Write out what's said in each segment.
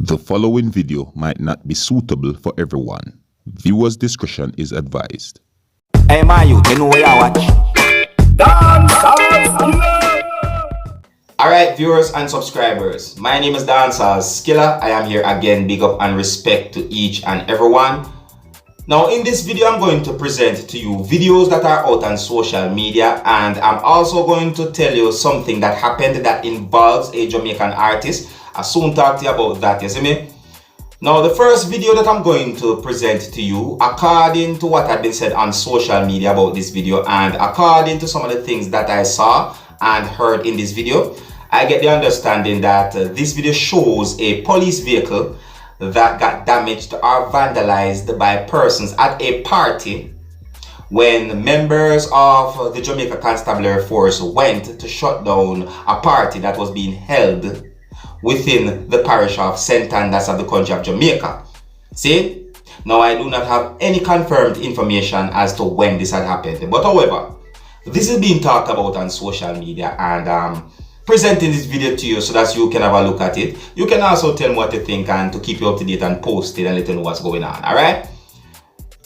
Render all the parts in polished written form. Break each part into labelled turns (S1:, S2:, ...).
S1: The following video might not be suitable for everyone. Viewers' discretion is advised.
S2: Hey, my youth, you know where I watch? Dancehall. Alright, viewers and subscribers, my name is Dancehall Skilla. I am here again. Big up and respect to each and everyone. Now, in this video, I'm going to present to you videos that are out on social media, and I'm also going to tell you something that happened that involves a Jamaican artist. I'll soon talk to you about that, you see me? Now, the first video that I'm going to present to you, according to what had been said on social media about this video, and according to some of the things that I saw and heard in this video, I get the understanding that this video shows a police vehicle that got damaged or vandalized by persons at a party when members of the Jamaica Constabulary Force went to shut down a party that was being held within the parish of St. Andas of the country of Jamaica. See? Now, I do not have any confirmed information as to when this had happened. But however, this is being talked about on social media, and presenting this video to you so that you can have a look at it. You can also tell me what you think and to keep you up to date and post it and let you know what's going on. Alright?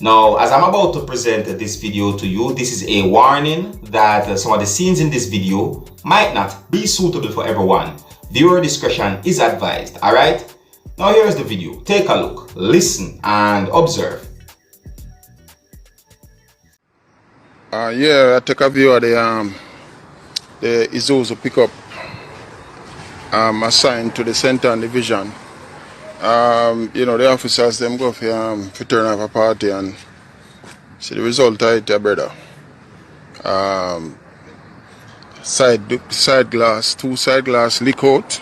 S2: Now, as I'm about to present this video to you, this is a warning that some of the scenes in this video might not be suitable for everyone. Viewer discretion is advised. Alright? Now here's the video. Take a look, listen and observe.
S3: I took a view of the Isuzu pickup assigned to the Central Division. The officers them go for turn off a party and see the result of it, brother. Side glass, two side glass leak out.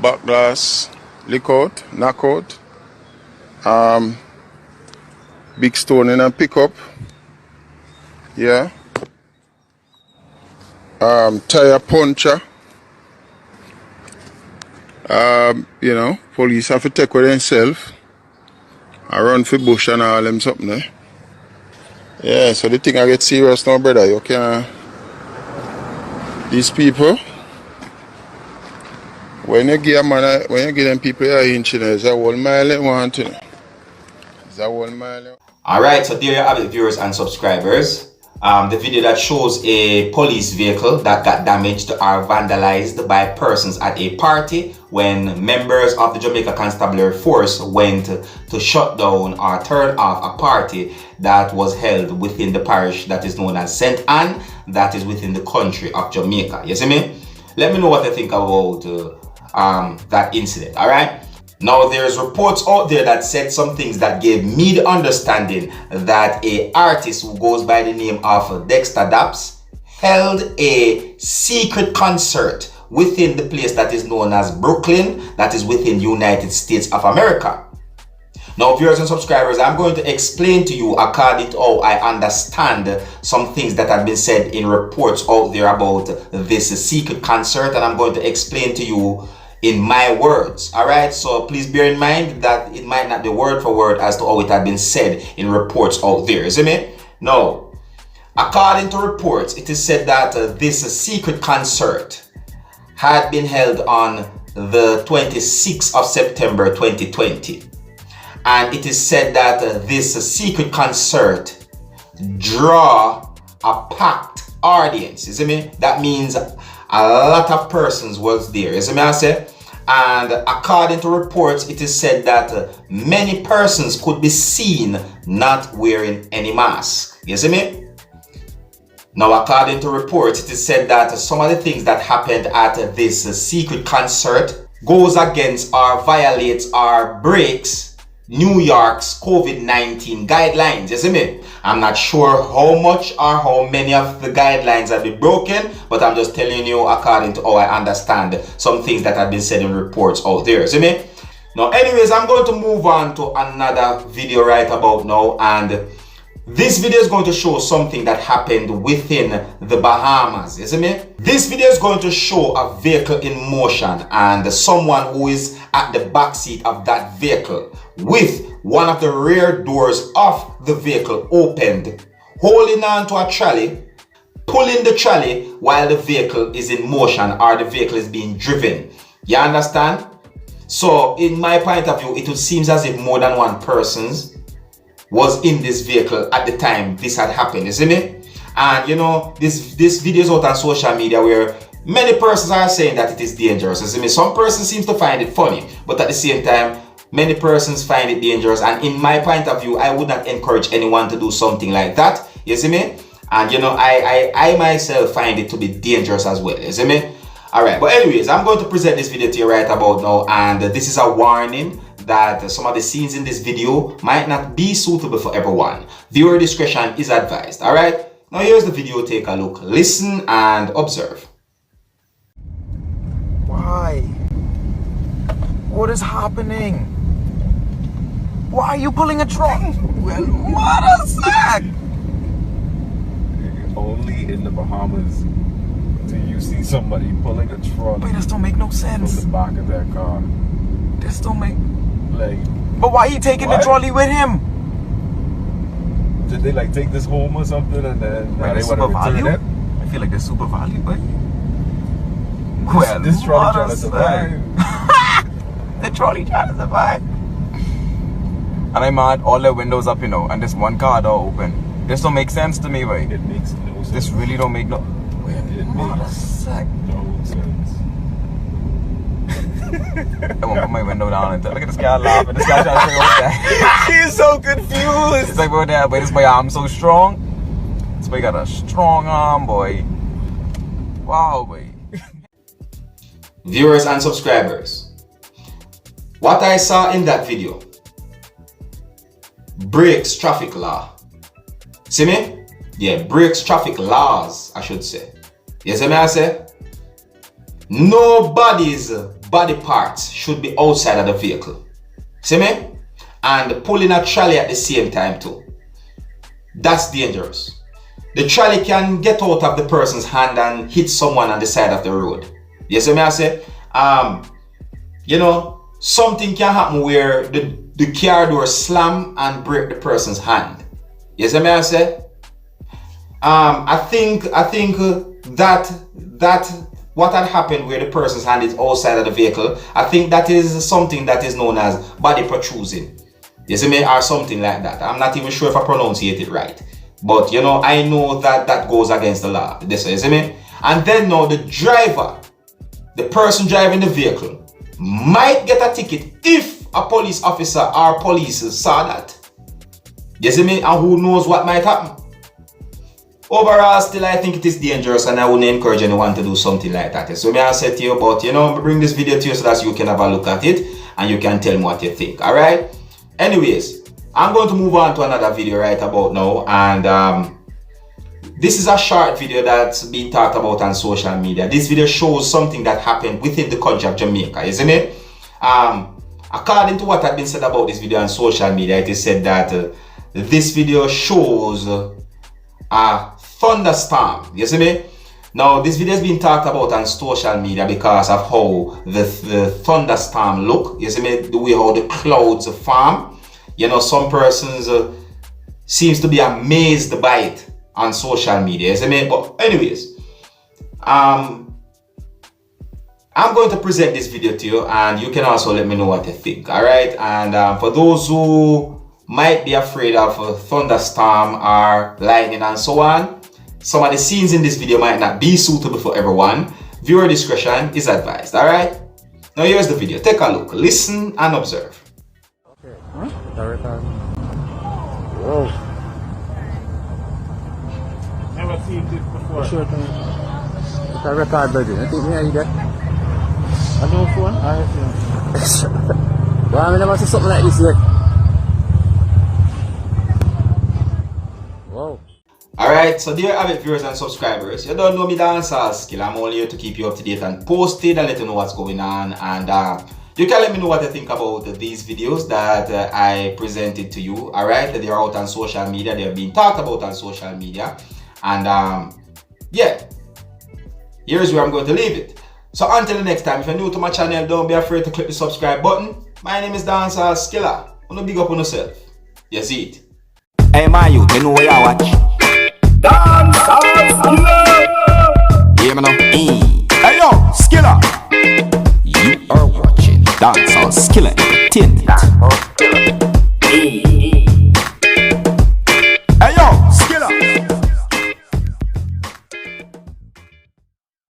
S3: Back glass leak out, knock out. Big stone in a pickup. Yeah. Tire puncture. Police have to take with themselves. I run for bush and all them something there. Yeah, so the thing I get serious now, brother. You can these people, when you give them people a inch, it's a 1 mile they want to. It's a 1 mile.
S2: Alright, so there you have it, viewers and subscribers. The video that shows a police vehicle that got damaged or vandalized by persons at a party when members of the Jamaica Constabulary Force went to shut down or turn off a party that was held within the parish that is known as St. Anne, that is within the country of Jamaica. You see me? Let me know what you think about that incident, alright? Now, there's reports out there that said some things that gave me the understanding that a artist who goes by the name of Dexta Daps held a secret concert within the place that is known as Brooklyn, that is within the United States of America. Now, viewers and subscribers, I'm going to explain to you according to how I understand some things that have been said in reports out there about this secret concert, and I'm going to explain to you in my words. Alright, so please bear in mind that it might not be word for word as to how it had been said in reports out there, isn't it? No. According to reports, it is said that this secret concert had been held on the 26th of September 2020. And it is said that this secret concert draw a packed audience, isn't it? That means a lot of persons was there, you see me I say? And according to reports, it is said that many persons could be seen not wearing any mask, you see me? Now, according to reports, it is said that some of the things that happened at this secret concert goes against or violates or breaks New York's COVID-19 guidelines, you see me? I'm not sure how much or how many of the guidelines have been broken, but I'm just telling you according to how I understand some things that have been said in reports out there, you see me? Now, anyways, I'm going to move on to another video right about now, and this video is going to show something that happened within the Bahamas, you see me? This video is going to show a vehicle in motion and someone who is at the back seat of that vehicle with one of the rear doors of the vehicle opened, holding on to a trolley, pulling the trolley while the vehicle is in motion or the vehicle is being driven. You understand? So in my point of view, it would seem as if more than one person was in this vehicle at the time this had happened, you see me? And you know, this video is out on social media where many persons are saying that it is dangerous, you see me? Some persons seem to find it funny, but at the same time, many persons find it dangerous. And in my point of view, I would not encourage anyone to do something like that, you see me? And you know, I myself find it to be dangerous as well, you see me? Alright, but anyways, I'm going to present this video to you right about now, and this is a warning that some of the scenes in this video might not be suitable for everyone. Viewer discretion is advised. Alright, now here's the video, take a look, listen and observe.
S4: Why? What is happening? Why are you pulling a trolley? Well, what a sack!
S5: Only in the Bahamas do you see somebody pulling a trolley.
S4: Wait, this don't make no
S5: From
S4: sense.
S5: the back of their car.
S4: This don't make...
S5: Like,
S4: But why he taking the
S5: What?
S4: trolley with him?
S5: did they like take this home or something and then now
S4: Wait,
S5: they
S4: it's
S5: want to
S4: super
S5: return
S4: value?
S5: it?
S4: I feel like they're super value, but... Well,
S5: This trolley
S4: what
S5: trying
S4: a
S5: to survive.
S4: sack. The trolley trying to survive. And I'm mad, all their windows up, you know, and this one car door open. This don't make sense to me, right?
S5: It makes no sense.
S4: This really don't make no...
S5: It
S4: What a
S5: makes
S4: sack.
S5: no sense.
S4: I won't put my window down and look at this guy laughing. This guy trying to figure out that.
S5: He's so confused.
S4: It's like, bro, that, boy, this boy arm so strong. This boy got a strong arm, boy. Wow, boy.
S2: Viewers and subscribers, what I saw in that video breaks traffic law. See me? Yeah, breaks traffic laws, I should say. You see me I say? Nobody's body parts should be outside of the vehicle. See me? And pulling a trolley at the same time too. That's dangerous. The trolley can get out of the person's hand and hit someone on the side of the road. You see me I say? You know, something can happen where the car door slam and break the person's hand. You see me I say? I think that what had happened where the person's hand is outside of the vehicle, I think that is something that is known as body protruding. You see me? Or something like that. I'm not even sure if I pronunciate it right. But you know, I know that that goes against the law. This, you see me? And then now the driver, the person driving the vehicle, might get a ticket if a police officer or police saw that. You see me? And who knows what might happen. Overall, still I think it is dangerous and I wouldn't encourage anyone to do something like that. So may I say to you, but you know, bring this video to you so that you can have a look at it and you can tell me what you think, alright? Anyways, I'm going to move on to another video right about now, and this is a short video that's being talked about on social media. This video shows something that happened within the country of Jamaica, isn't it? According to what had been said about this video on social media, it is said that this video shows a thunderstorm, you see me? Now this video has been talked about on social media because of how the thunderstorm look, you see me? The way how the clouds form. You know, some persons seems to be amazed by it on social media, you see me? But anyways, I'm going to present this video to you and you can also let me know what you think, alright? And for those who might be afraid of a thunderstorm or lightning and so on, some of the scenes in this video might not be suitable for everyone. Viewer discretion is advised, alright? Now here's the video. Take a look, listen and observe.
S6: Okay. Huh? Whoa.
S5: Never seen this before.
S6: Sure thing. It's a record, baby. I think me you get. I know phone. I have well, I never see something like this yet. Whoa.
S2: Alright, so dear avid viewers and subscribers, you don't know me, Dancehall Skill. I'm only here to keep you up to date and posted and let you know what's going on. And you can let me know what you think about these videos that I presented to you. Alright, they are out on social media. They are being talked about on social media. And yeah, here's where I'm going to leave it. So until the next time, if you're new to my channel, don't be afraid to click the subscribe button. My name is Dancehall Skilla. Wanna big up on yourself. You see it. Hey my youth, you know where you watch.
S7: Dancehall Skilla.
S2: Hear me now?
S7: Hey yo, Skilla.
S2: You
S7: Seriousskilla Entertainment.